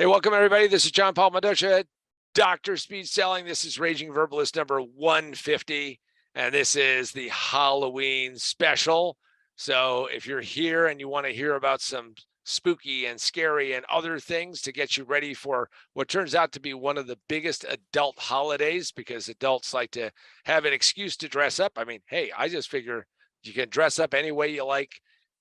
Hey, welcome everybody. This is John Paul Madosha, Dr. Speed Selling. This is Raging Verbalist number 150, and this is the Halloween special. So if you're here and you want to hear about some spooky and scary and other things to get you ready for what turns out to be one of the biggest adult holidays, because adults like to have an excuse to dress up. I mean, hey, I just figure you can dress up any way you like.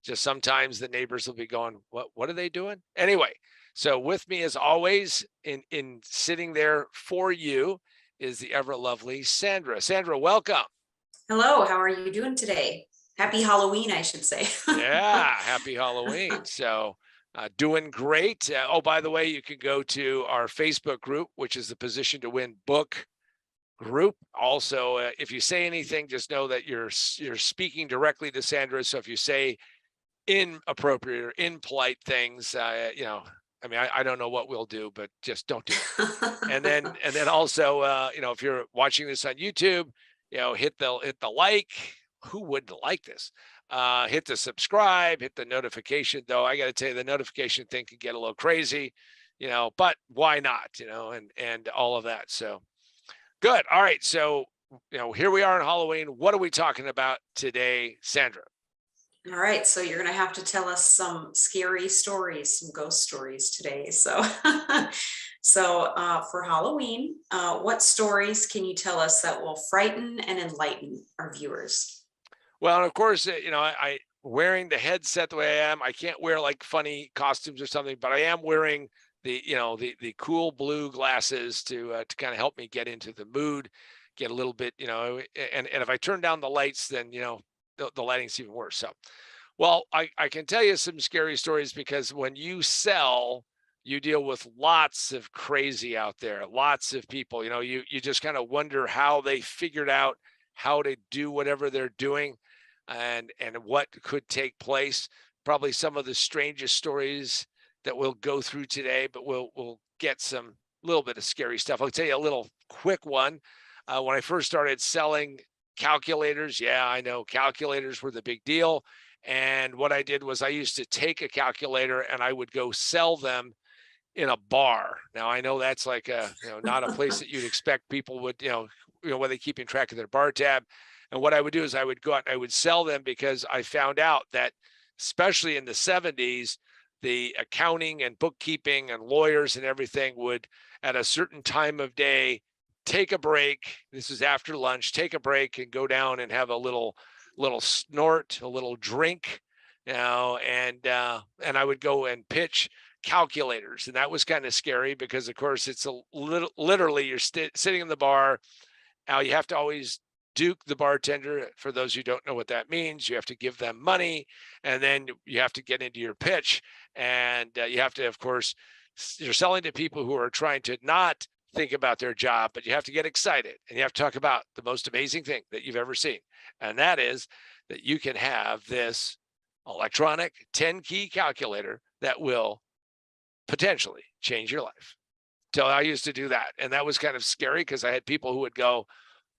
Just sometimes the neighbors will be going, what are they doing? Anyway. So with me, as always, in sitting there for you is the ever lovely Sandra. Sandra, welcome. Hello, how are you doing today? Happy Halloween, I should say. Yeah, happy Halloween. So doing great. Oh, by the way, you can go to our Facebook group, which is the Position to Win book group. Also, if you say anything, just know that you're speaking directly to Sandra. So if you say inappropriate or impolite things, I mean, I don't know what we'll do, but just don't do it. And then also, if you're watching this on YouTube, hit the like. Who wouldn't like this? Hit the subscribe, hit the notification. Though I got to tell you, the notification thing can get a little crazy, but why not? And all of that. So good. All right. So here we are on Halloween. What are we talking about today, Sandra? All right, so you're going to have to tell us some scary stories, some ghost stories today. So, for Halloween, what stories can you tell us that will frighten and enlighten our viewers? Well, and of course, I wearing the headset the way I am. I can't wear like funny costumes or something, but I am wearing the cool blue glasses to kind of help me get into the mood, get a little bit, and if I turn down the lights, then the lighting's even worse. So, well, I can tell you some scary stories, because when you sell, you deal with lots of crazy out there, lots of people. You just kind of wonder how they figured out how to do whatever they're doing, and what could take place. Probably some of the strangest stories that we'll go through today, but we'll get some little bit of scary stuff. I'll tell you a little quick one. When I first started selling calculators, yeah, I know calculators were the big deal. And what I did was I used to take a calculator and I would go sell them in a bar. Now I know that's like not a place that you'd expect people would, where they keeping track of their bar tab. And what I would do is I would go out and I would sell them, because I found out that especially in the 70s, the accounting and bookkeeping and lawyers and everything would, at a certain time of day, take a break. This is after lunch, take a break and go down and have a little snort, a little drink, and I would go and pitch calculators. And that was kind of scary, because of course it's literally you're sitting in the bar. Now you have to always duke the bartender. For those who don't know what that means, you have to give them money, and then you have to get into your pitch, and you have to, of course, you're selling to people who are trying to not think about their job, but you have to get excited, and you have to talk about the most amazing thing that you've ever seen. And that is that you can have this electronic 10-key calculator that will potentially change your life. So I used to do that. And that was kind of scary, because I had people who would go,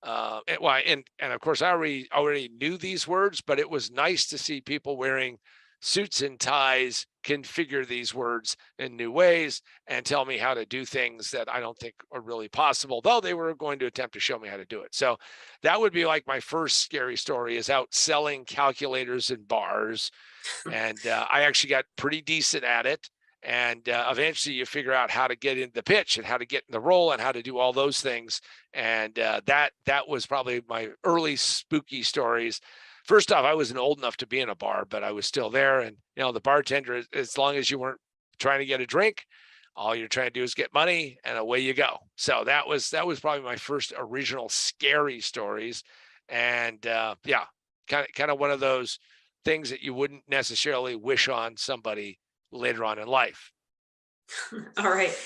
and of course I already knew these words, but it was nice to see people wearing suits and ties configure these words in new ways and tell me how to do things that I don't think are really possible, though they were going to attempt to show me how to do it. So that would be like my first scary story, is out selling calculators in bars. And I actually got pretty decent at it. And eventually you figure out how to get in the pitch and how to get in the role and how to do all those things. And that was probably my early spooky stories. First off, I wasn't old enough to be in a bar, but I was still there. And, the bartender, as long as you weren't trying to get a drink, all you're trying to do is get money, and away you go. So that was probably my first original scary stories. And yeah, kind of one of those things that you wouldn't necessarily wish on somebody later on in life. All right,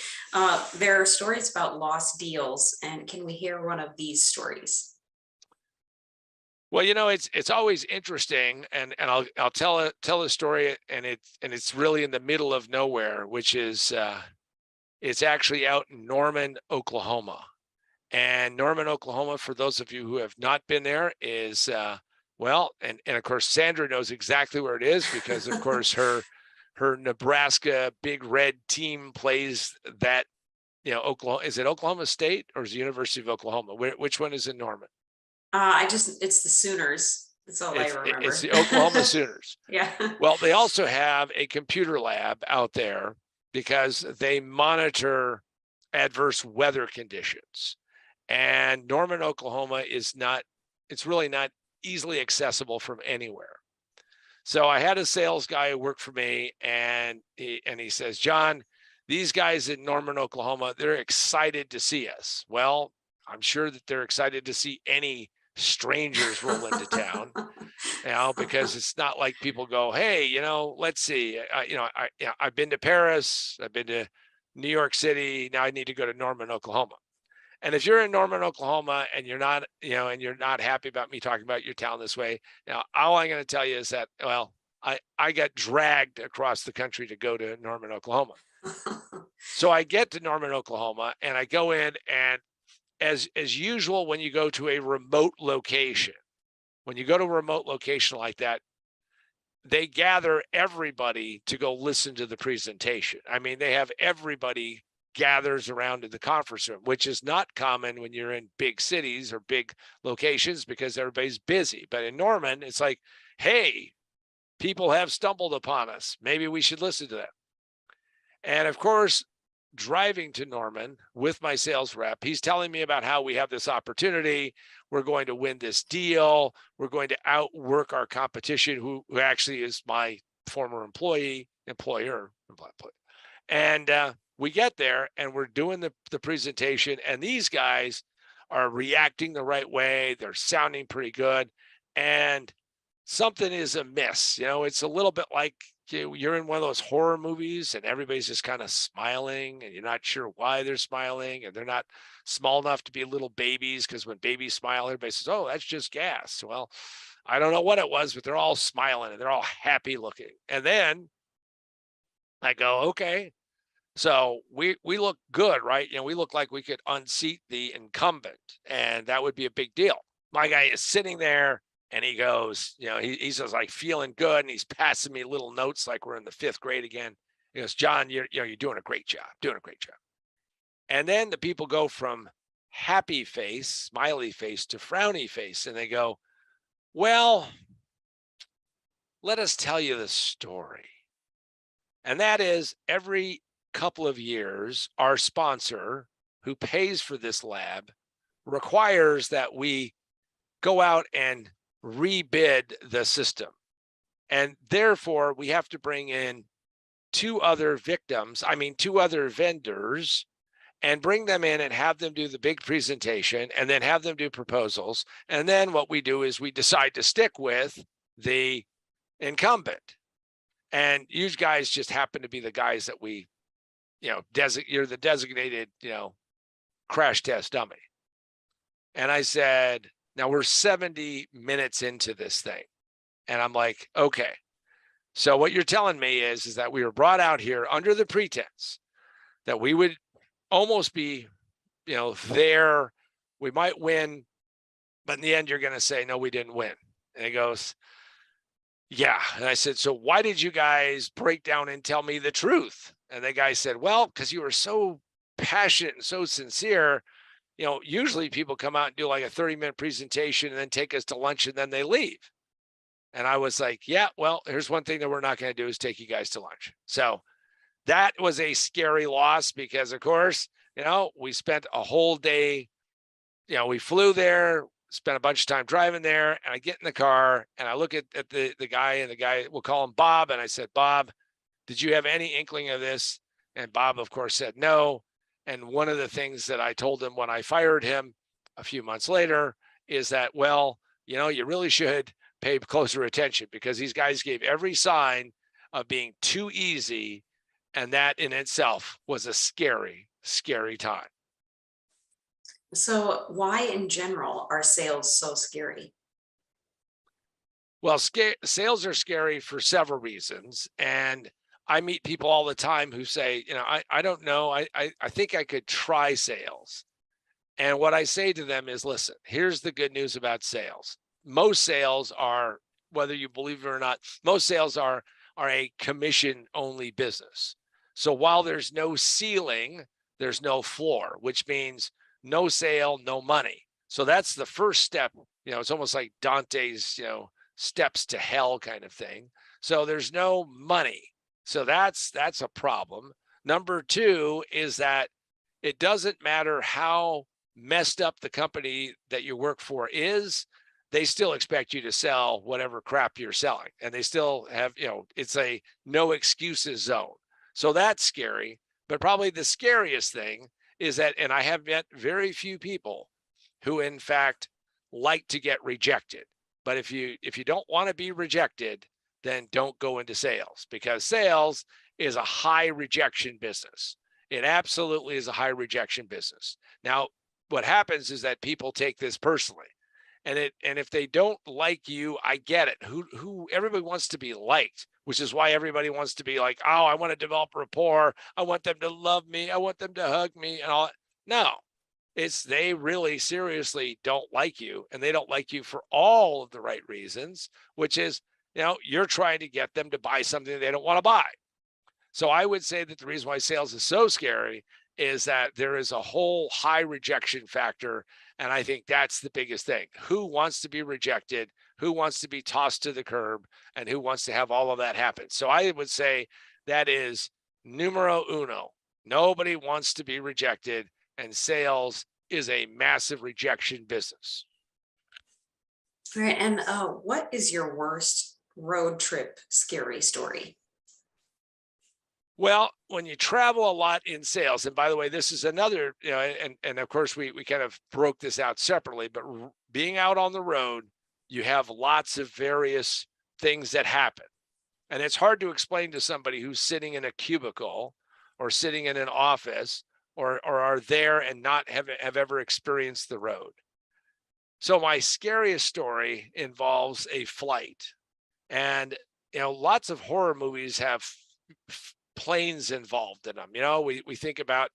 there are stories about lost deals, and can we hear one of these stories? Well, it's always interesting, and I'll tell a story, and it's really in the middle of nowhere, which is it's actually out in Norman, Oklahoma. And Norman, Oklahoma, for those of you who have not been there, is well, and of course Sandra knows exactly where it is, because of course her her Nebraska Big Red team plays that, Oklahoma, is it Oklahoma State or is it University of Oklahoma? Which one is in Norman? It's the Sooners. That's all I It's remember. the Oklahoma Sooners. Yeah. Well, they also have a computer lab out there because they monitor adverse weather conditions. And Norman, Oklahoma it's really not easily accessible from anywhere. So I had a sales guy who worked for me, and he says, John, these guys in Norman, Oklahoma, they're excited to see us. Well, I'm sure that they're excited to see any strangers roll into town, because it's not like people go, hey, let's see, I've been to Paris, I've been to New York City, now I need to go to Norman, Oklahoma. And if you're in Norman, Oklahoma, and you're not, and you're not happy about me talking about your town this way, now all I'm going to tell you is that, well, I got dragged across the country to go to Norman, Oklahoma. So I get to Norman, Oklahoma, and I go in, and as usual, when you go to a remote location, like that, they gather everybody to go listen to the presentation. I mean, they have everybody gathers around in the conference room, which is not common when you're in big cities or big locations because everybody's busy. But in Norman, it's like, hey, people have stumbled upon us. Maybe we should listen to them. And of course, driving to Norman with my sales rep, he's telling me about how we have this opportunity. We're going to win this deal. We're going to outwork our competition, who actually is my former employer. And we get there and we're doing the presentation, and these guys are reacting the right way. They're sounding pretty good. And something is amiss. It's a little bit like you're in one of those horror movies and everybody's just kind of smiling and you're not sure why they're smiling, and they're not small enough to be little babies, because when babies smile, everybody says, oh, that's just gas. Well, I don't know what it was, but they're all smiling and they're all happy looking. And then I go, okay, so we look good, right? We look like we could unseat the incumbent, and that would be a big deal. My guy is sitting there, and he goes, he's just like feeling good, and he's passing me little notes like we're in the 5th grade again. He goes, John, you're doing a great job, And then the people go from happy face, smiley face, to frowny face, and they go, well, let us tell you the story. And that is, every couple of years, our sponsor, who pays for this lab, requires that we go out and rebid the system. And therefore, we have to bring in 2 other vendors, and bring them in and have them do the big presentation, and then have them do proposals. And then what we do is we decide to stick with the incumbent. And you guys just happen to be the guys that we, you're the designated, crash test dummy. And I said, now we're 70 minutes into this thing. And I'm like, okay, so what you're telling me is that we were brought out here under the pretense that we would almost be, there, we might win, but in the end, you're going to say, no, we didn't win. And he goes, yeah. And I said, so why did you guys break down and tell me the truth? And the guy said, well, because you were so passionate and so sincere. Usually people come out and do like a 30-minute presentation and then take us to lunch and then they leave. And I was like, yeah, well, here's one thing that we're not going to do is take you guys to lunch. So that was a scary loss because, of course, we spent a whole day, we flew there, spent a bunch of time driving there, and I get in the car and I look at the guy, and the guy, we'll call him Bob. And I said, Bob, did you have any inkling of this? And Bob, of course, said no. And one of the things that I told him when I fired him a few months later is that, well, you really should pay closer attention, because these guys gave every sign of being too easy. And that in itself was a scary, scary time. So why in general are sales so scary? Well, sales are scary for several reasons. And I meet people all the time who say, I don't know, I think I could try sales. And what I say to them is, listen, here's the good news about sales. Most sales are, whether you believe it or not, most sales are are a commission only business. So while there's no ceiling, there's no floor, which means no sale, no money. So that's the first step. It's almost like Dante's, steps to hell kind of thing. So there's no money. So that's a problem. Number two is that it doesn't matter how messed up the company that you work for is, they still expect you to sell whatever crap you're selling. And they still have, it's a no excuses zone. So that's scary. But probably the scariest thing is that, and I have met very few people who in fact like to get rejected. But if you don't want to be rejected, then don't go into sales, because sales is a high rejection business. It absolutely is a high rejection business. Now, what happens is that people take this personally. And if they don't like you, I get it. Who everybody wants to be liked, which is why everybody wants to be like, oh, I want to develop rapport. I want them to love me. I want them to hug me and all. No, it's they really seriously don't like you, and they don't like you for all of the right reasons, which is, you're trying to get them to buy something they don't want to buy. So I would say that the reason why sales is so scary is that there is a whole high rejection factor. And I think that's the biggest thing. Who wants to be rejected? Who wants to be tossed to the curb? And who wants to have all of that happen? So I would say that is numero uno. Nobody wants to be rejected, and sales is a massive rejection business. All right. And what is your worst road trip scary story? Well, when you travel a lot in sales, and by the way, this is another, and of course we kind of broke this out separately, but being out on the road, you have lots of various things that happen. And it's hard to explain to somebody who's sitting in a cubicle or sitting in an office or are there and not have ever experienced the road. So my scariest story involves a flight. And, lots of horror movies have planes involved in them. We think about,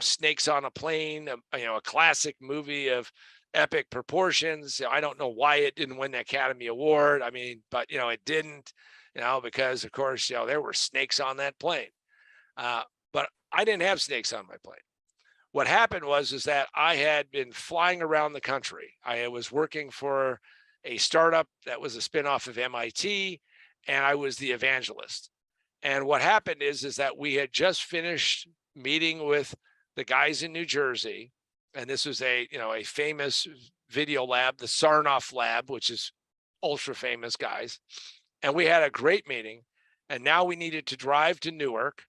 snakes on a plane, a classic movie of epic proportions. I don't know why it didn't win the Academy Award. I mean, but, it didn't, because of course, there were snakes on that plane. But I didn't have snakes on my plane. What happened is that I had been flying around the country. I was working for a startup that was a spinoff of MIT, and I was the evangelist. And what happened is that we had just finished meeting with the guys in New Jersey, and this was a famous video lab, the Sarnoff lab, which is ultra famous guys. And we had a great meeting, and now we needed to drive to Newark.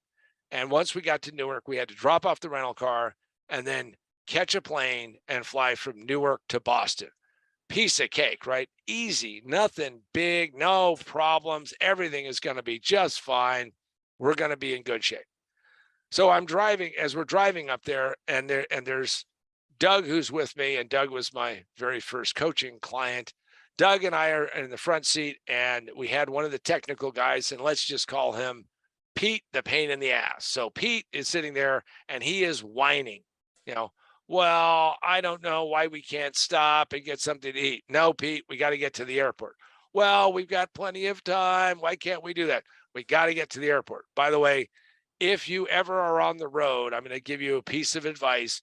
And once we got to Newark, we had to drop off the rental car and then catch a plane and fly from Newark to Boston. Piece of cake, right? Easy, nothing big, no problems. Everything is going to be just fine. We're going to be in good shape. So I'm driving, as we're driving up there, and there's Doug who's with me, and Doug was my very first coaching client. Doug and I are in the front seat, and we had one of the technical guys, and let's just call him Pete, the pain in the ass. So Pete is sitting there and he is whining, well, I don't know why we can't stop and get something to eat. No, Pete, we got to get to the airport. Well, we've got plenty of time. Why can't we do that? We got to get to the airport. By the way, if you ever are on the road, I'm going to give you a piece of advice,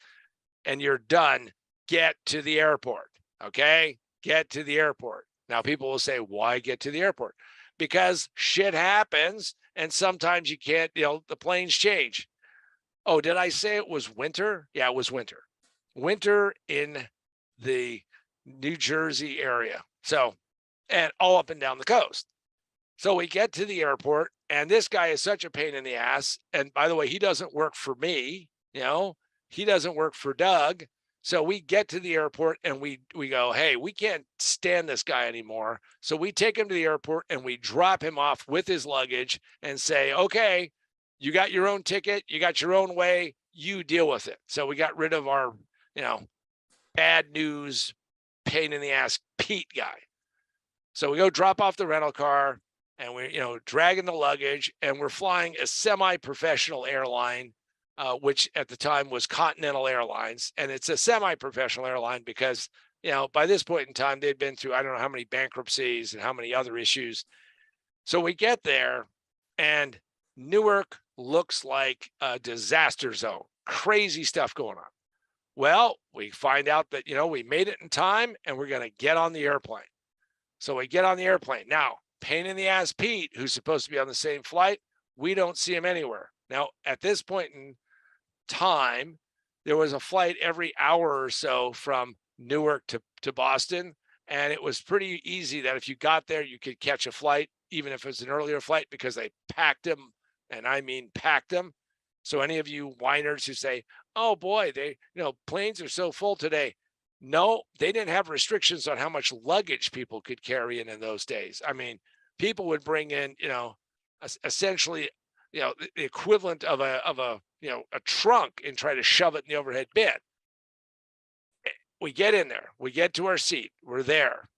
and you're done, get to the airport. Okay? Get to the airport. Now, people will say, why get to the airport? Because shit happens, and sometimes you can't, the planes change. Oh, did I say it was winter? Yeah, it was winter. Winter in the New Jersey area. So, and all up and down the coast. So we get to the airport, and this guy is such a pain in the ass. And by the way, he doesn't work for me, he doesn't work for Doug. So we get to the airport and we go, hey, we can't stand this guy anymore. So we take him to the airport and we drop him off with his luggage and say, okay, you got your own ticket, you got your own way, you deal with it. So we got rid of our, bad news, pain in the ass Pete guy. So we go drop off the rental car, and we're, dragging the luggage, and we're flying a semi-professional airline, which at the time was Continental Airlines. And it's a semi-professional airline because, by this point in time, they'd been through, I don't know how many bankruptcies and how many other issues. So we get there, And Newark looks like a disaster zone, crazy stuff going on. Well, we find out that, we made it in time and we're going to get on the airplane. So we get on the airplane. Now, pain in the ass Pete, who's supposed to be on the same flight, we don't see him anywhere. Now, at this point in time, there was a flight every hour or so from Newark to Boston. And it was pretty easy that if you got there, you could catch a flight, even if it was an earlier flight, because they packed them. And I mean, packed them. So any of you whiners who say, oh boy, planes are so full today. No, they didn't have restrictions on how much luggage people could carry in those days. I mean, people would bring in, essentially, the equivalent of a trunk and try to shove it in the overhead bin. We get in there, we get to our seat, we're there.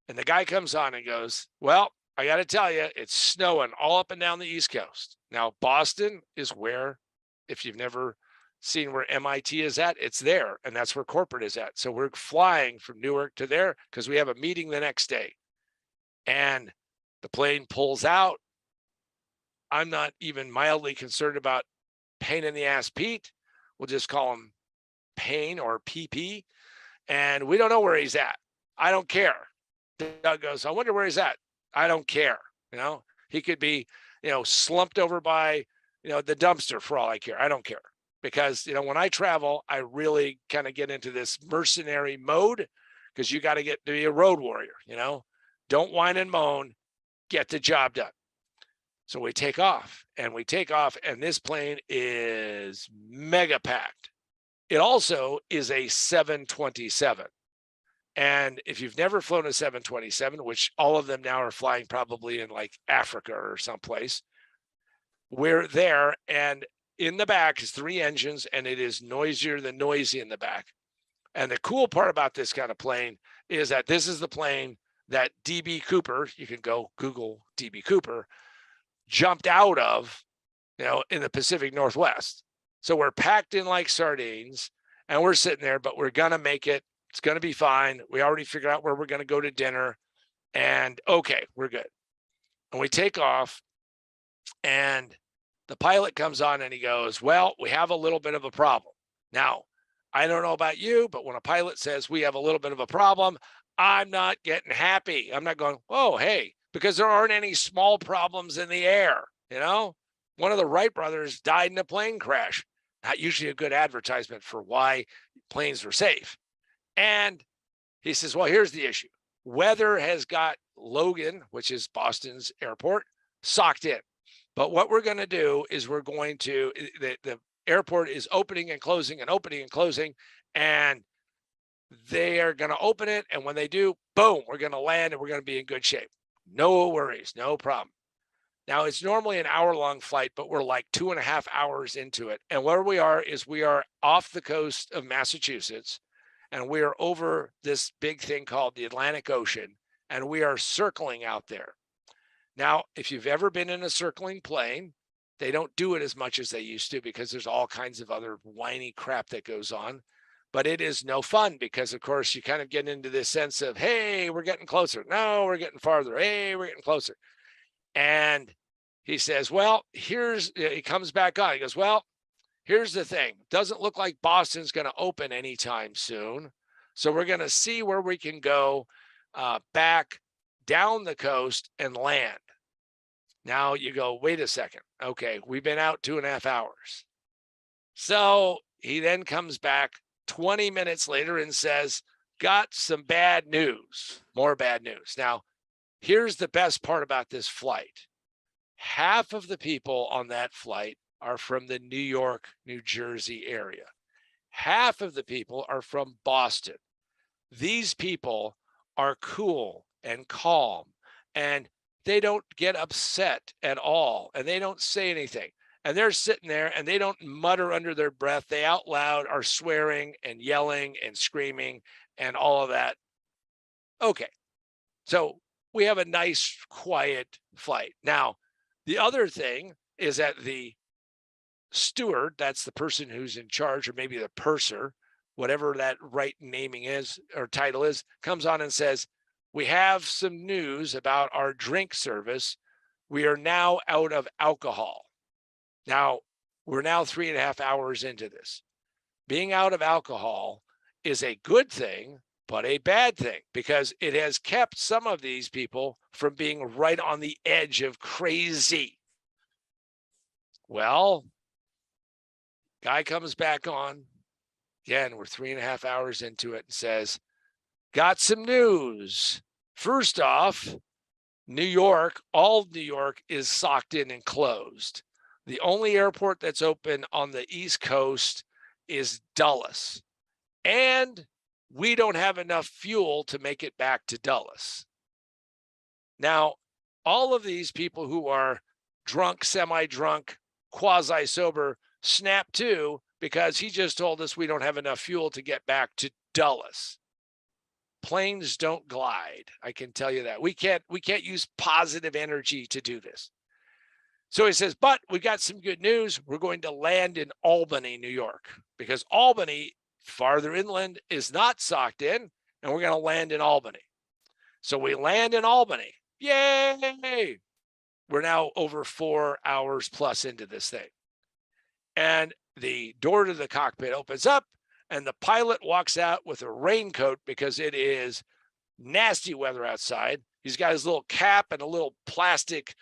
And the guy comes on and goes, well, I got to tell you, it's snowing all up and down the East Coast. Now, Boston is where, if you've never seen where MIT is at, it's there. And that's where corporate is at. So we're flying from Newark to there because we have a meeting the next day. And the plane pulls out. I'm not even mildly concerned about pain in the ass Pete. We'll just call him Pain or PP. And we don't know where he's at. I don't care. Doug goes, I wonder where he's at. I don't care. He could be, slumped over by, the dumpster for all I care. I don't care. Because, when I travel, I really kind of get into this mercenary mode because you got to get to be a road warrior, Don't whine and moan, get the job done. So we take off, and this plane is mega packed. It also is a 727. And if you've never flown a 727, which all of them now are flying probably in like Africa or someplace, we're there, and in the back is 3 engines, and it is noisier than noisy in the back. And the cool part about this kind of plane is that this is the plane that DB Cooper, you can go Google DB Cooper, jumped out of, in the Pacific Northwest. So we're packed in like sardines, and we're sitting there, but we're going to make it. It's going to be fine. We already figured out where we're going to go to dinner, and okay, we're good. And we take off, and the pilot comes on and he goes, well, we have a little bit of a problem. Now, I don't know about you, but when a pilot says we have a little bit of a problem, I'm not getting happy. I'm not going, oh, hey, because there aren't any small problems in the air. One of the Wright brothers died in a plane crash. Not usually a good advertisement for why planes are safe. And he says, well, here's the issue. Weather has got Logan, which is Boston's airport, socked in. But what we're going to do is we're going to, the airport is opening and closing and opening and closing, and they are going to open it. And when they do, boom, we're going to land and we're going to be in good shape. No worries, no problem. Now, it's normally an hour-long flight, but we're like 2.5 hours into it. And where we are is we are off the coast of Massachusetts, and we are over this big thing called the Atlantic Ocean, and we are circling out there. Now, if you've ever been in a circling plane, they don't do it as much as they used to because there's all kinds of other whiny crap that goes on. But it is no fun because, of course, you kind of get into this sense of, hey, we're getting closer. No, we're getting farther. Hey, we're getting closer. And he says, well, he comes back on. He goes, well, here's the thing. Doesn't look like Boston's going to open anytime soon. So we're going to see where we can go back down the coast and land. Now you go, wait a second. Okay, we've been out 2.5 hours. So he then comes back 20 minutes later and says, got some bad news, more bad news. Now, here's the best part about this flight. Half of the people on that flight are from the New York, New Jersey area. Half of the people are from Boston. These people are cool and calm, and they don't get upset at all, and they don't say anything. And they're sitting there and they don't mutter under their breath. They out loud are swearing and yelling and screaming and all of that. Okay, so we have a nice, quiet flight. Now, the other thing is that the steward, that's the person who's in charge, or maybe the purser, whatever that right naming is or title is, comes on and says, we have some news about our drink service. we are now out of alcohol. Now, we're now 3.5 hours into this. Being out of alcohol is a good thing, but a bad thing because it has kept some of these people from being right on the edge of crazy. Well, guy comes back on. Again, we're 3.5 hours into it and says, got some news. First off, New York, all of New York is socked in and closed. The only airport that's open on the East Coast is Dulles. And we don't have enough fuel to make it back to Dulles. Now, all of these people who are drunk, semi-drunk, quasi-sober snap to because he just told us we don't have enough fuel to get back to Dulles. Planes don't glide. I can tell you that. We can't use positive energy to do this. So he says, but we got some good news. We're going to land in Albany, New York, because Albany, farther inland, is not socked in, and we're going to land in Albany. So we land in Albany. Yay! We're now over 4 hours plus into this thing. And the door to the cockpit opens up, and the pilot walks out with a raincoat because it is nasty weather outside. He's got his little cap and a little plastic,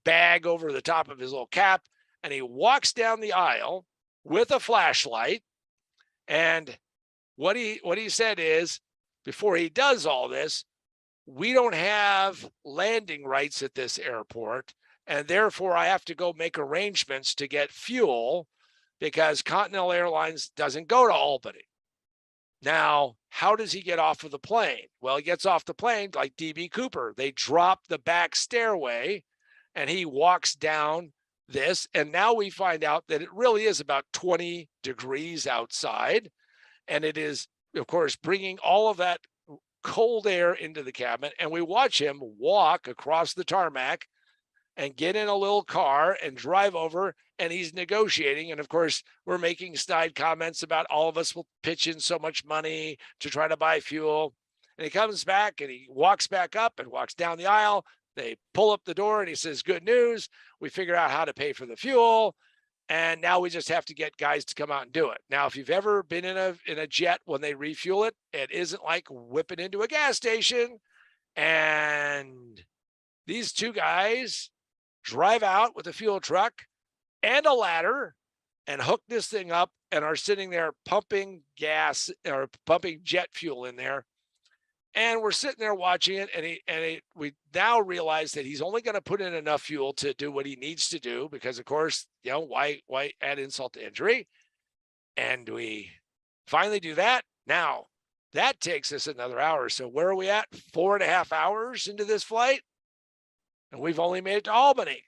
bag over the top of his little cap, and he walks down the aisle with a flashlight. And what he said is, before he does all this, we don't have landing rights at this airport, and therefore I have to go make arrangements to get fuel because Continental Airlines doesn't go to Albany. Now, how does he get off of the plane? Well, he gets off the plane like D.B. Cooper. They drop the back stairway and he walks down this. And now we find out that it really is about 20 degrees outside. And it is, of course, bringing all of that cold air into the cabin. And we watch him walk across the tarmac and get in a little car and drive over, and he's negotiating. And of course, we're making snide comments about all of us will pitch in so much money to try to buy fuel. And he comes back and he walks back up and walks down the aisle. They pull up the door and he says, good news. We figured out how to pay for the fuel. And now we just have to get guys to come out and do it. Now, if you've ever been in a jet when they refuel it, it isn't like whipping into a gas station. And these two guys drive out with a fuel truck and a ladder and hook this thing up and are sitting there pumping gas or pumping jet fuel in there. And we're sitting there watching it, and we now realize that he's only going to put in enough fuel to do what he needs to do because, of course, why add insult to injury? And we finally do that. Now, that takes us another hour. So where are we at? 4.5 hours into this flight? And we've only made it to Albany.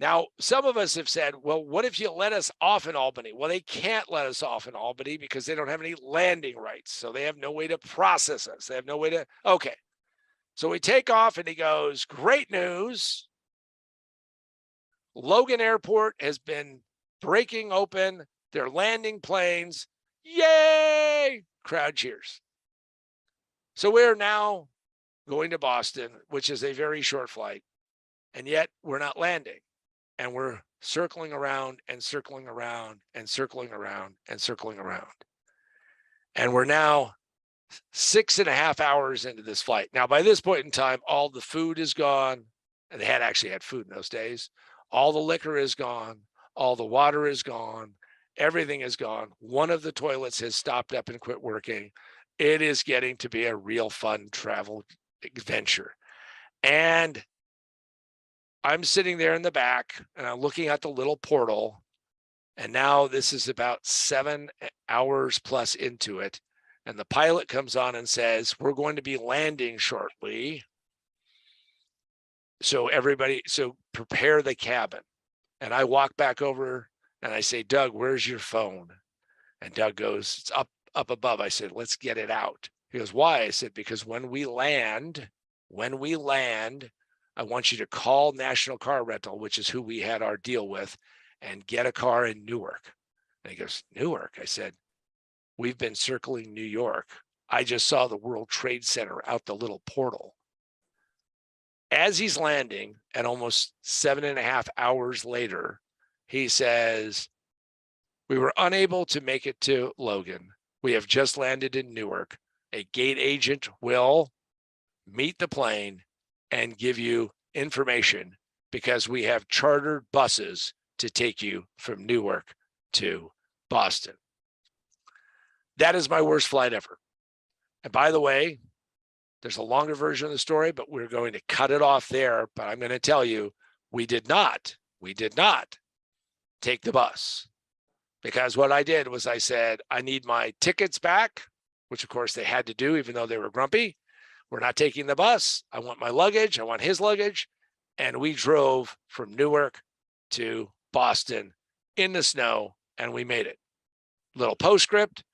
Now, some of us have said, well, what if you let us off in Albany? Well, they can't let us off in Albany because they don't have any landing rights. So they have no way to process us. They have no way to, okay. So we take off and he goes, great news. Logan Airport has been breaking open. They're landing planes. Yay! Crowd cheers. So we're now going to Boston, which is a very short flight. And yet we're not landing. And we're circling around and circling around and circling around and circling around. And we're now 6.5 hours into this flight. Now, by this point in time, all the food is gone. And they had actually had food in those days. All the liquor is gone. All the water is gone. Everything is gone. One of the toilets has stopped up and quit working. It is getting to be a real fun travel adventure. And I'm sitting there in the back and I'm looking at the little portal. And now this is about 7 hours plus into it. And the pilot comes on and says, we're going to be landing shortly. So prepare the cabin. And I walk back over and I say, Doug, where's your phone? And Doug goes, it's up above. I said, let's get it out. He goes, why? I said, because when we land, I want you to call National Car Rental, which is who we had our deal with, and get a car in Newark. And he goes, Newark? I said, we've been circling New York. I just saw the World Trade Center out the little portal. As he's landing, and almost 7.5 hours later, he says, "We were unable to make it to Logan. We have just landed in Newark. A gate agent will meet the plane and give you information because we have chartered buses to take you from Newark to Boston." That is my worst flight ever. And by the way, there's a longer version of the story, but we're going to cut it off there. But I'm going to tell you, we did not take the bus, because what I did was I said, I need my tickets back, which of course they had to do, even though they were grumpy. We're not taking the bus. I want my luggage. I want his luggage. And we drove from Newark to Boston in the snow, and we made it. Little postscript.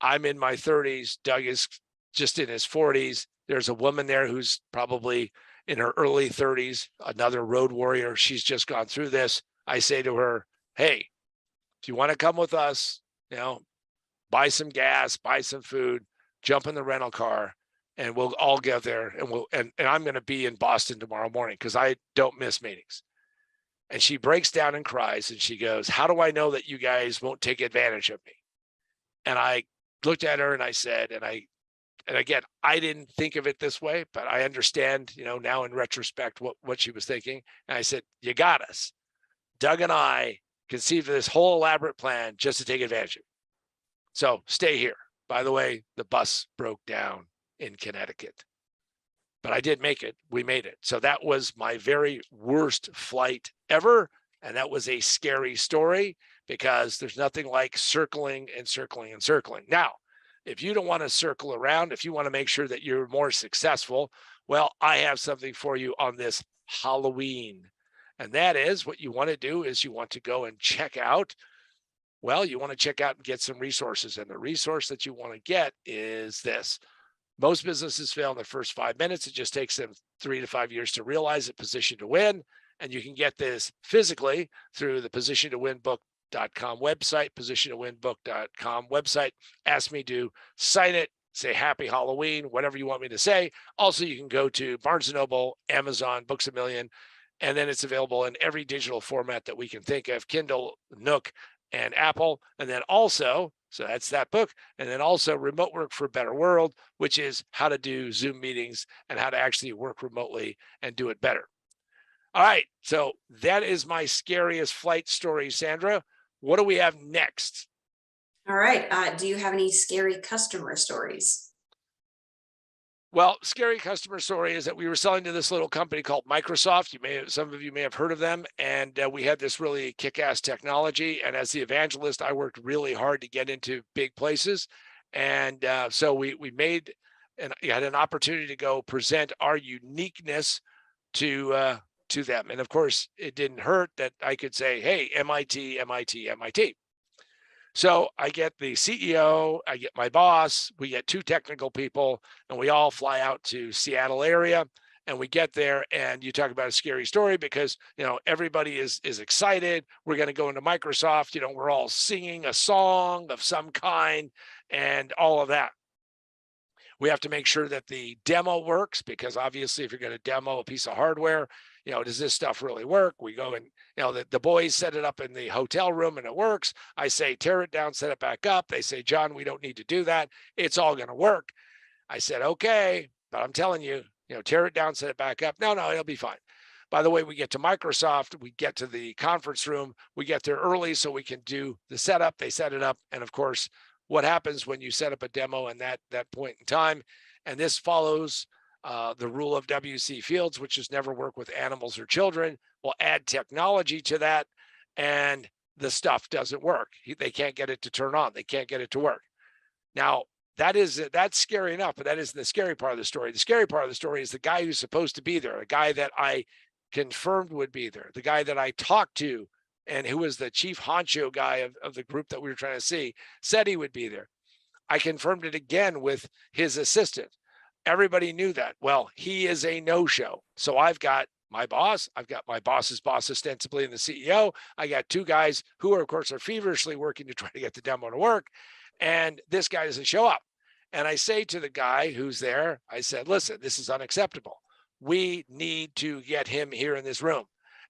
I'm in my 30s. Doug is just in his 40s. There's a woman there who's probably in her early 30s, another road warrior. She's just gone through this. I say to her, hey, if you want to come with us, buy some gas, buy some food, jump in the rental car, and we'll all get there. And I'm going to be in Boston tomorrow morning because I don't miss meetings. And she breaks down and cries, and she goes, how do I know that you guys won't take advantage of me? And I looked at her and I said, and again, I didn't think of it this way, but I understand, now in retrospect, what she was thinking. And I said, you got us. Doug and I conceived of this whole elaborate plan just to take advantage of it. So stay here. By the way, the bus broke down in Connecticut, but I did make it. We made it. So that was my very worst flight ever. And that was a scary story, because there's nothing like circling and circling and circling. Now, if you don't want to circle around, if you want to make sure that you're more successful, well, I have something for you on this Halloween. And that is, what you want to do is you want to go and check out. Well, you want to check out and get some resources. And the resource that you want to get is this. Most businesses fail in the first 5 minutes. It just takes them 3 to 5 years to realize it. Position to Win. And you can get this physically through the Position to Win book.com website, position2winbook.com website. Ask me to sign it, say happy Halloween, whatever you want me to say. Also, you can go to Barnes & Noble, Amazon, Books A Million, and then it's available in every digital format that we can think of, Kindle, Nook, and Apple. And then also, so that's that book. And then also Remote Work for a Better World, which is how to do Zoom meetings and how to actually work remotely and do it better. All right, so that is my scariest flight story, Sandra. What do we have next? All right. Do you have any scary customer stories? Well, scary customer story is that we were selling to this little company called Microsoft. Some of you may have heard of them, and we had this really kick-ass technology. And as the evangelist, I worked really hard to get into big places, and so we made and had an opportunity to go present our uniqueness to them. And of course, it didn't hurt that I could say, "Hey, MIT, MIT, MIT." So I get the CEO, I get my boss, we get 2 technical people, and we all fly out to Seattle area. And we get there, and you talk about a scary story because, everybody is excited. We're going to go into Microsoft, we're all singing a song of some kind and all of that. We have to make sure that the demo works, because obviously if you're going to demo a piece of hardware, does this stuff really work? We go and, the boys set it up in the hotel room and it works. I say, tear it down, set it back up. They say, John, we don't need to do that. It's all going to work. I said, okay, but I'm telling you, tear it down, set it back up. No, it'll be fine. By the way, we get to Microsoft, we get to the conference room, we get there early so we can do the setup. They set it up. And of course, what happens when you set up a demo and that point in time, and this follows the rule of W.C. Fields, which is never work with animals or children. We'll add technology to that, and the stuff doesn't work. They can't get it to turn on. They can't get it to work. Now, that's scary enough, but that isn't the scary part of the story. The scary part of the story is the guy who's supposed to be there, the guy that I confirmed would be there, the guy that I talked to, and who was the chief honcho guy of the group that we were trying to see, said he would be there. I confirmed it again with his assistant. Everybody knew that. Well, he is a no-show. So I've got my boss, I've got my boss's boss ostensibly and the CEO. I got 2 guys who are, of course, are feverishly working to try to get the demo to work. And this guy doesn't show up. And I say to the guy who's there, I said, listen, this is unacceptable. we need to get him here in this room.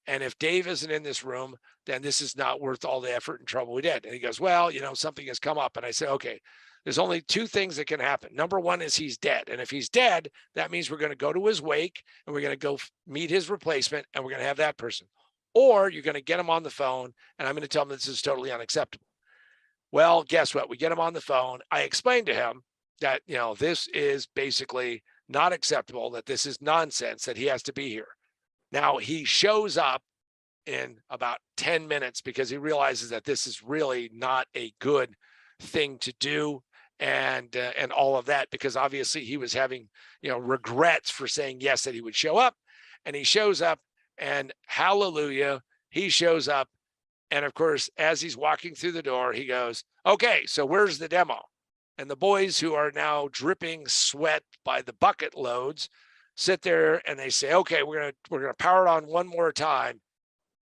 And if Dave isn't in this room, then this is not worth all the effort and trouble we did. And he goes, well, something has come up. And I said, okay, there's only two things that can happen. Number one is he's dead. And if he's dead, that means we're going to go to his wake and we're going to go meet his replacement and we're going to have that person. Or you're going to get him on the phone and I'm going to tell him this is totally unacceptable. Well, guess what? We get him on the phone. I explained to him that, this is basically not acceptable, that this is nonsense, that he has to be here. Now he shows up in about 10 minutes because he realizes that this is really not a good thing to do. And all of that, because obviously he was having, regrets for saying yes, that he would show up. And he shows up and hallelujah, he shows up. And of course, as he's walking through the door, he goes, okay, so where's the demo? And the boys, who are now dripping sweat by the bucket loads, sit there and they say, okay, we're gonna power it on one more time.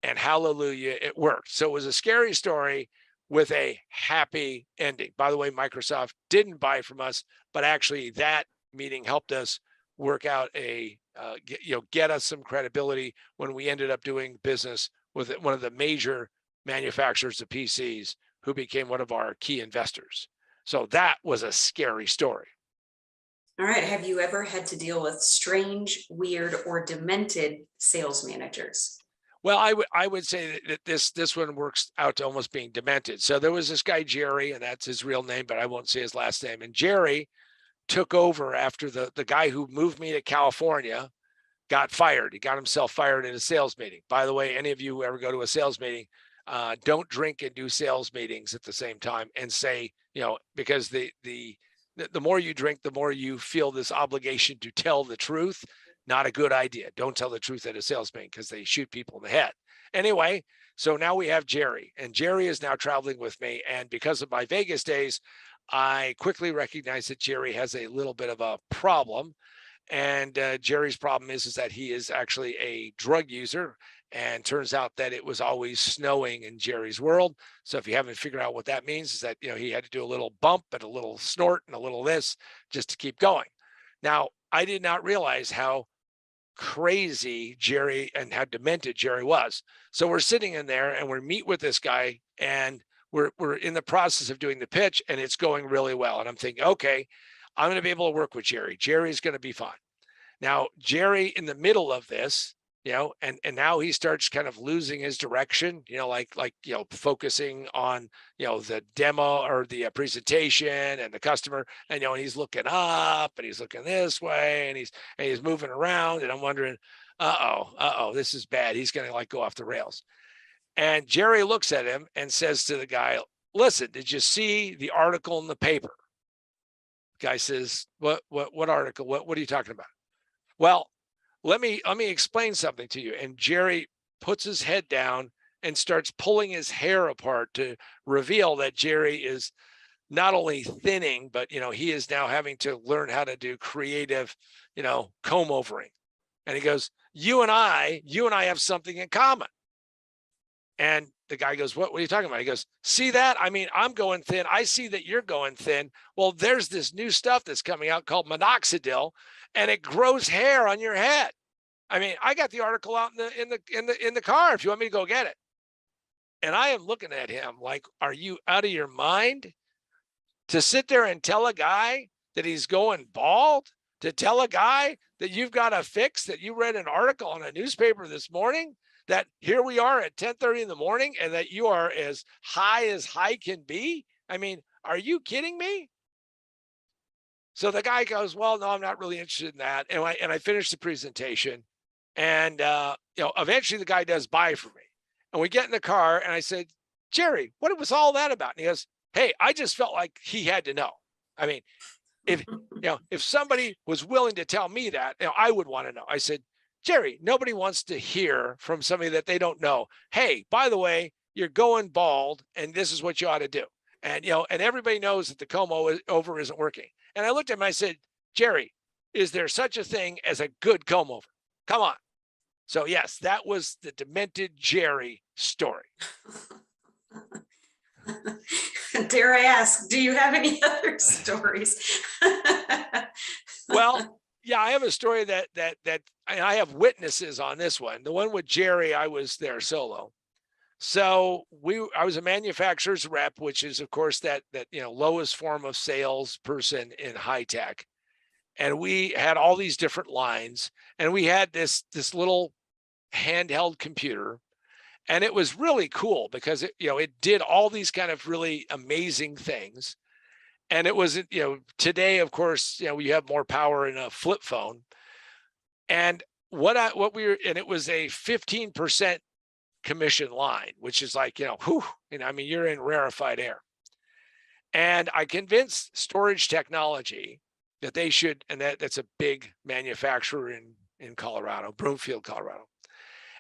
And hallelujah, it worked. So it was a scary story with a happy ending. By the way, Microsoft didn't buy from us, but actually that meeting helped us work out get us some credibility when we ended up doing business with one of the major manufacturers of PCs, who became one of our key investors. So that was a scary story. All right. Have you ever had to deal with strange, weird, or demented sales managers? Well, I would say that this one works out to almost being demented. So there was this guy, Jerry, and that's his real name, but I won't say his last name. And Jerry took over after the guy who moved me to California got fired. He got himself fired in a sales meeting. By the way, any of you who ever go to a sales meeting, don't drink and do sales meetings at the same time and say, because the more you drink, the more you feel this obligation to tell the truth. Not a good idea. Don't tell the truth at a sales meeting because they shoot people in the head. Anyway, so now we have Jerry, and Jerry is now traveling with me. And because of my Vegas days, I quickly recognized that Jerry has a little bit of a problem. And Jerry's problem is that he is actually a drug user. And turns out that it was always snowing in Jerry's world. So if you haven't figured out what that means, is that, he had to do a little bump and a little snort and a little this just to keep going. Now, I did not realize how crazy Jerry and how demented Jerry was. So we're sitting in there and we meet with this guy and we're in the process of doing the pitch and it's going really well. And I'm thinking, okay, I'm going to be able to work with Jerry. Jerry's going to be fine. Now, Jerry, in the middle of this, and now he starts kind of losing his direction, like focusing on, the demo or the presentation and the customer, and, and he's looking up and he's looking this way and he's moving around. And I'm wondering, this is bad. He's going to go off the rails. And Jerry looks at him and says to the guy, listen, did you see the article in the paper? The guy says, what article? What are you talking about? Well, let me explain something to you. And Jerry puts his head down and starts pulling his hair apart to reveal that Jerry is not only thinning, but, he is now having to learn how to do creative, comb overing. And he goes, you and I have something in common. And the guy goes, what are you talking about? He goes, see that? I mean, I'm going thin. I see that you're going thin. Well, there's this new stuff that's coming out called minoxidil, and it grows hair on your head. I mean, I got the article out in the car if you want me to go get it. And I am looking at him like, are you out of your mind? To sit there and tell a guy that he's going bald, to tell a guy that you've got a fix, that you read an article on a newspaper this morning, that here we are at 10:30 in the morning and that you are as high can be. I mean, are you kidding me? So the guy goes, well, no, I'm not really interested in that. And I finished the presentation and, eventually the guy does buy for me and we get in the car and I said, Jerry, what was all that about? And he goes, hey, I just felt like he had to know. I mean, if somebody was willing to tell me that, I would want to know. I said, Jerry, nobody wants to hear from somebody that they don't know. Hey, by the way, you're going bald and this is what you ought to do. And, and everybody knows that the comb over isn't working. And I looked at him and I said, Jerry, is there such a thing as a good comb over? Come on. So yes, that was the demented Jerry story. Dare I ask, do you have any other stories? Well, Yeah, I have a story and I have witnesses on this one. The one with Jerry, I was there solo. So I was a manufacturer's rep, which is of course that lowest form of salesperson in high tech. And we had all these different lines, and we had this little handheld computer, and it was really cool because it did all these kind of really amazing things. And it was, today, of course, you have more power in a flip phone. And and it was a 15% commission line, which is like, whew, I mean, you're in rarefied air. And I convinced Storage Technology that they should, and that's a big manufacturer in Colorado, Broomfield, Colorado.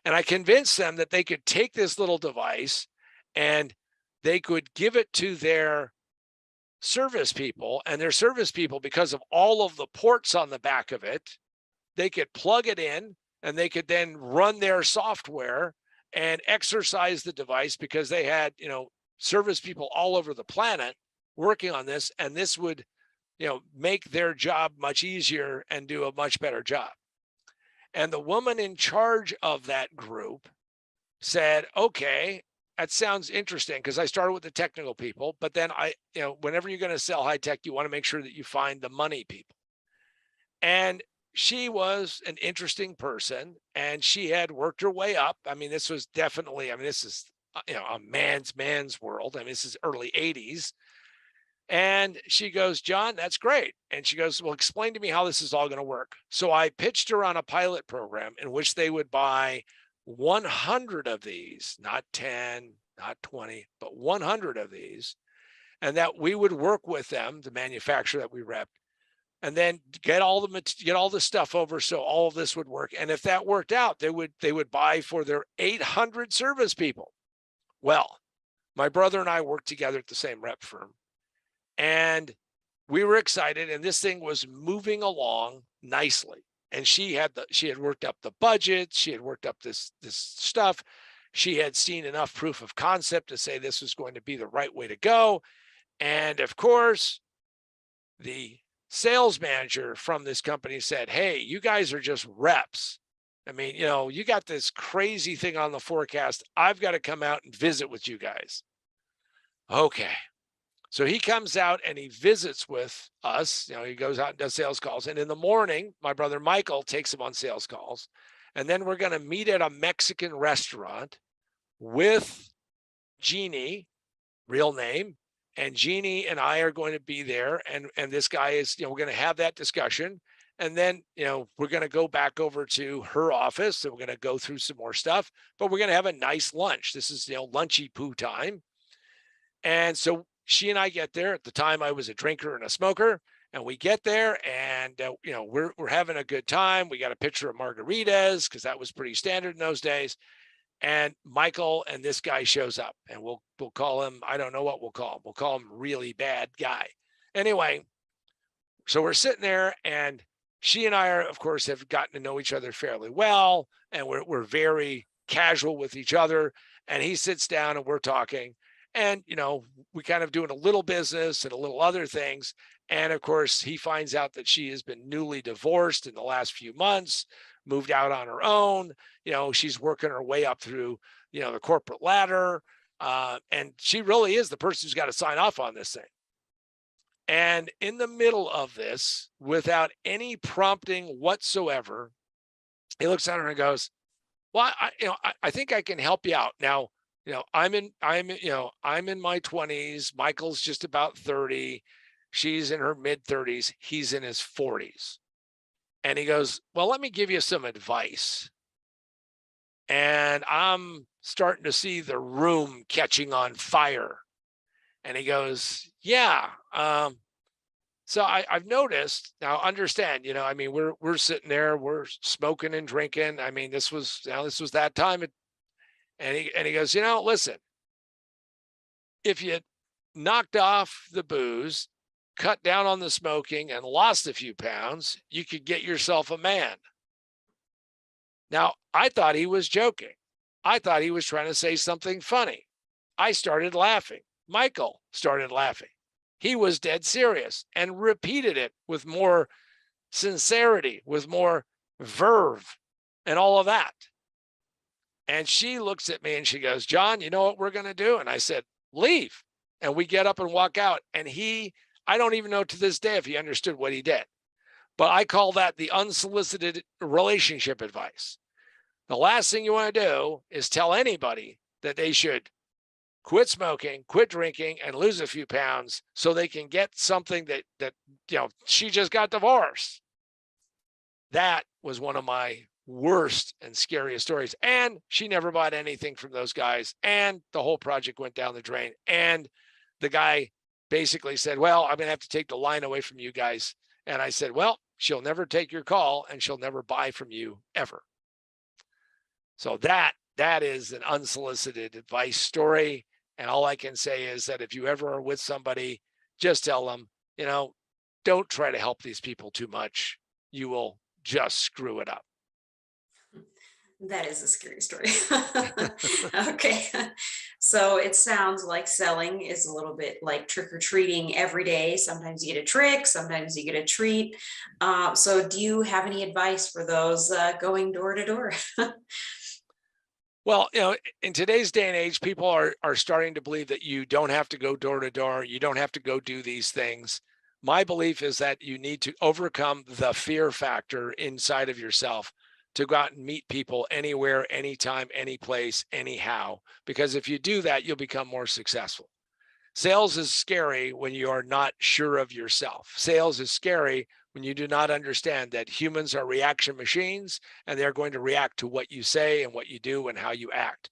And I convinced them that they could take this little device and they could give it to their service people, and their service people, because of all of the ports on the back of it, they could plug it in and they could then run their software and exercise the device, because they had, service people all over the planet working on this, and this would, make their job much easier and do a much better job. And the woman in charge of that group said, okay, that sounds interesting, because I started with the technical people, but then whenever you're going to sell high tech, you want to make sure that you find the money people. And she was an interesting person, and she had worked her way up. I mean, this was definitely, this is, a man's world. I mean, this is early 80s. And she goes, John, that's great. And she goes, well, explain to me how this is all going to work. So I pitched her on a pilot program in which they would buy 100 of these, not 10, not 20, but 100 of these. And that we would work with them, the manufacturer that we repped, and then get all the stuff over so all of this would work. And if that worked out, they would buy for their 800 service people. Well, my brother and I worked together at the same rep firm, and we were excited, and this thing was moving along nicely. And she had worked up the budget, she had worked up this stuff. She had seen enough proof of concept to say this was going to be the right way to go. And of course, the sales manager from this company said, hey, you guys are just reps. I mean, you got this crazy thing on the forecast. I've got to come out and visit with you guys. Okay. So he comes out and he visits with us. He goes out and does sales calls. And in the morning, my brother Michael takes him on sales calls. And then we're going to meet at a Mexican restaurant with Jeannie, real name. And Jeannie and I are going to be there. And this guy is, we're going to have that discussion. And then, we're going to go back over to her office. And we're going to go through some more stuff. But we're going to have a nice lunch. This is, lunchy poo time. And so she and I get there. At the time, I was a drinker and a smoker. And we get there and, we're having a good time. We got a picture of margaritas because that was pretty standard in those days. And Michael and this guy shows up, and we'll call him, I don't know what we'll call him. We'll call him really bad guy. Anyway, so we're sitting there, and she and I of course, have gotten to know each other fairly well. And we're very casual with each other. And he sits down and we're talking. And, we kind of doing a little business and a little other things. And of course, he finds out that she has been newly divorced in the last few months, moved out on her own. She's working her way up through, the corporate ladder. And she really is the person who's got to sign off on this thing. And in the middle of this, without any prompting whatsoever, he looks at her and goes, well, I think I can help you out. Now, I'm in my 20s. Michael's just about 30. She's in her mid 30s. He's in his 40s. And he goes, well, let me give you some advice. And I'm starting to see the room catching on fire. And he goes, yeah. So I've noticed, now understand, we're sitting there, we're smoking and drinking. I mean, this was that time. And he goes, listen, if you knocked off the booze, cut down on the smoking, and lost a few pounds, you could get yourself a man. Now, I thought he was joking. I thought he was trying to say something funny. I started laughing. Michael started laughing. He was dead serious and repeated it with more sincerity, with more verve and all of that. And she looks at me and she goes, John, you know what we're going to do? And I said, leave. And we get up and walk out. And I don't even know to this day if he understood what he did, but I call that the unsolicited relationship advice. The last thing you want to do is tell anybody that they should quit smoking, quit drinking, and lose a few pounds so they can get something that she just got divorced. That was one of my worst and scariest stories. And she never bought anything from those guys. And the whole project went down the drain. And the guy basically said, well, I'm going to have to take the line away from you guys. And I said, well, she'll never take your call and she'll never buy from you ever. So that is an unsolicited advice story. And all I can say is that if you ever are with somebody, just tell them, don't try to help these people too much. You will just screw it up. That is a scary story. Okay. So it sounds like selling is a little bit like trick-or-treating every day. Sometimes you get a trick, sometimes you get a treat. So do you have any advice for those going door to door? Well, in today's day and age, people are starting to believe that you don't have to go door to door. You don't have to go do these things. My belief is that you need to overcome the fear factor inside of yourself to go out and meet people anywhere, anytime, any place, anyhow. Because if you do that, you'll become more successful. Sales is scary when you are not sure of yourself. Sales is scary when you do not understand that humans are reaction machines and they're going to react to what you say and what you do and how you act.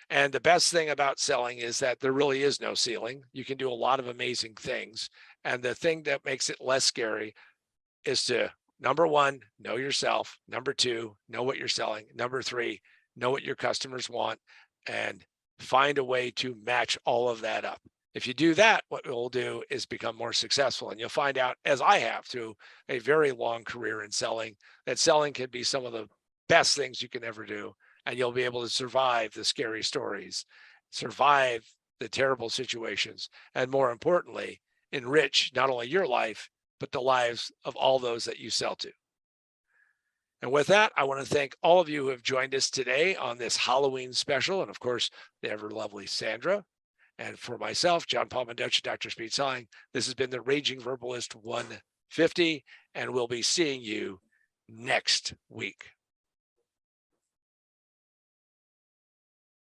And the best thing about selling is that there really is no ceiling. You can do a lot of amazing things. And the thing that makes it less scary is to, number one, know yourself. Number two, know what you're selling. Number three, know what your customers want and find a way to match all of that up. If you do that, what it will do is become more successful. And you'll find out, as I have through a very long career in selling, that selling can be some of the best things you can ever do. And you'll be able to survive the scary stories, survive the terrible situations, and more importantly, enrich not only your life, but the lives of all those that you sell to. And with that, I want to thank all of you who have joined us today on this Halloween special. And of course, the ever lovely Sandra. And for myself, John Paul Mendocha, Dr. Speed Selling, this has been the Raging Verbalist 150, and we'll be seeing you next week.